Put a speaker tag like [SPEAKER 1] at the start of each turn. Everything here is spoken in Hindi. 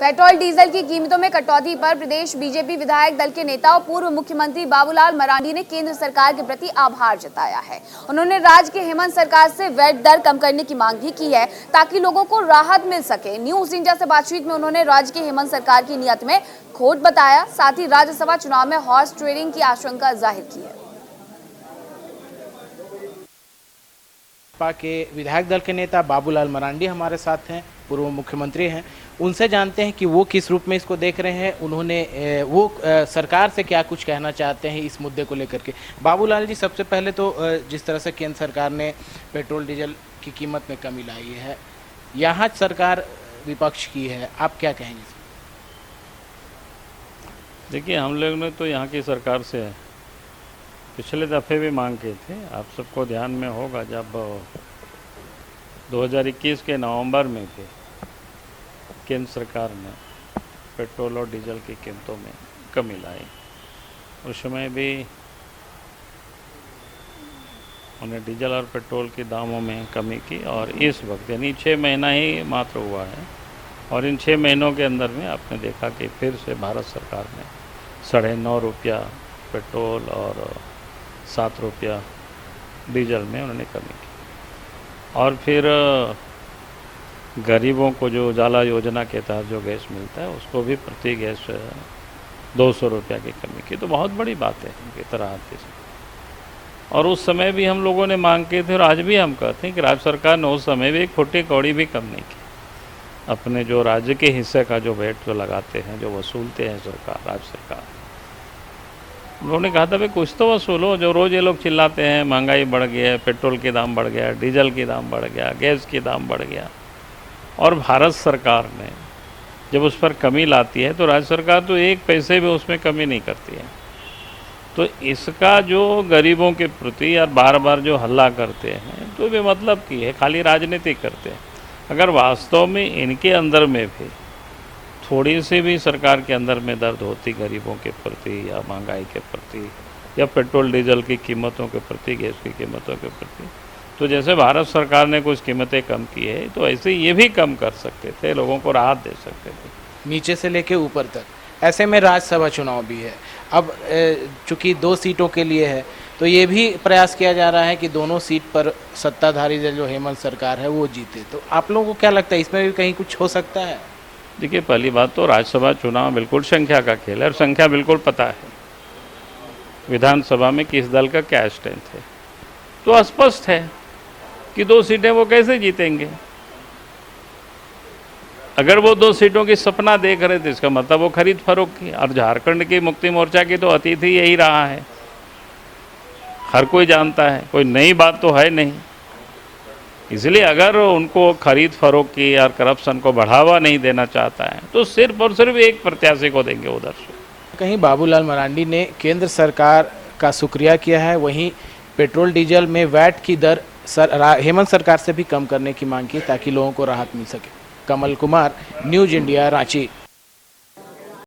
[SPEAKER 1] पेट्रोल डीजल की कीमतों में कटौती पर प्रदेश बीजेपी विधायक दल के नेता और पूर्व मुख्यमंत्री बाबूलाल मरांडी ने केंद्र सरकार के प्रति आभार जताया है। उन्होंने राज्य की हेमंत सरकार से वैट दर कम करने की मांग भी की है ताकि लोगों को राहत मिल सके। न्यूज इंडिया से बातचीत में उन्होंने राज्य की हेमंत सरकार की नीयत में खोट बताया, साथ ही राज्यसभा चुनाव में हॉर्स ट्रेडिंग की आशंका जाहिर की है।
[SPEAKER 2] भाजपा के विधायक दल के नेता बाबूलाल मरांडी हमारे साथ हैं, पूर्व मुख्यमंत्री हैं। उनसे जानते हैं कि वो किस रूप में इसको देख रहे हैं, उन्होंने सरकार से क्या कुछ कहना चाहते हैं इस मुद्दे को लेकर के। बाबूलाल जी, सबसे पहले तो जिस तरह से केंद्र सरकार ने पेट्रोल डीजल की कीमत में कमी लाई है, यहाँ सरकार विपक्ष की है, आप क्या कहेंगे?
[SPEAKER 3] देखिए, हम लोग ने तो यहाँ की सरकार से पिछले दफ़े भी मांग किए थे। आप सबको ध्यान में होगा, जब 2021 के नवंबर में भी केंद्र सरकार ने पेट्रोल और डीजल की कीमतों में कमी लाई। उस समय भी उन्हें डीजल और पेट्रोल के दामों में कमी की, और इस वक्त यानी 6 महीना ही मात्र हुआ है, और इन 6 महीनों के अंदर में आपने देखा कि फिर से भारत सरकार ने 9.5 रुपया पेट्रोल और 7 रुपया डीजल में उन्होंने कमी की। और फिर गरीबों को जो उजाला योजना के तहत जो गैस मिलता है, उसको भी प्रति गैस 200 रुपया की कमी की। तो बहुत बड़ी बात है इनकी तरह की। और उस समय भी हम लोगों ने मांग की थी, और आज भी हम कहते हैं कि राज्य सरकार ने उस समय भी एक फुट्टी कौड़ी भी कम नहीं की। अपने जो राज्य के हिस्से का जो वैट जो लगाते हैं, जो वसूलते हैं सरकार, राज्य सरकार, उन्होंने कहा था भाई कुछ तो वसूलो। जो रोज़ ये लोग चिल्लाते हैं महंगाई बढ़ गई है, पेट्रोल के दाम बढ़ गया, डीजल के दाम बढ़ गया, गैस के दाम बढ़ गया, और भारत सरकार ने जब उस पर कमी लाती है तो राज्य सरकार तो एक पैसे भी उसमें कमी नहीं करती है। तो इसका जो गरीबों के प्रति यार बार बार जो हल्ला करते हैं, तो भी मतलब की है, खाली राजनीति करते हैं। अगर वास्तव में इनके अंदर में भी थोड़ी सी भी सरकार के अंदर में दर्द होती गरीबों के प्रति, या महंगाई के प्रति, या पेट्रोल डीजल की कीमतों के प्रति, गैस की कीमतों के प्रति, तो जैसे भारत सरकार ने कुछ कीमतें कम की है, तो ऐसे ये भी कम कर सकते थे, लोगों को राहत दे सकते थे,
[SPEAKER 2] नीचे से लेके ऊपर तक। ऐसे में राज्यसभा चुनाव भी है, अब चूंकि 2 सीटों के लिए है, तो ये भी प्रयास किया जा रहा है कि दोनों सीट पर सत्ताधारी जो हेमंत सरकार है वो जीते। तो आप लोगों को क्या लगता है, इसमें भी कहीं कुछ हो सकता है?
[SPEAKER 3] देखिए, पहली बात तो राज्यसभा चुनाव बिल्कुल संख्या का खेल है, और संख्या बिल्कुल पता है विधानसभा में किस दल का क्या स्ट्रेंथ है। तो स्पष्ट है कि 2 सीटें वो कैसे जीतेंगे। अगर वो 2 सीटों की सपना देख रहे थे, इसका मतलब वो खरीद फरोख्त की। और झारखंड की मुक्ति मोर्चा की तो अतिथि यही रहा है, हर कोई जानता है, कोई नई बात तो है नहीं। इसलिए अगर उनको खरीद फरोख्त की और करप्शन को बढ़ावा नहीं देना चाहता है, तो सिर्फ और सिर्फ एक प्रत्याशी को देंगे उधर से।
[SPEAKER 2] कहीं बाबूलाल मरांडी ने केंद्र सरकार का शुक्रिया किया है, वहीं पेट्रोल डीजल में वैट की दर हेमंत सरकार से भी कम करने की मांग की ताकि लोगों को राहत मिल सके। Kamal Kumar, news India, Ranchi.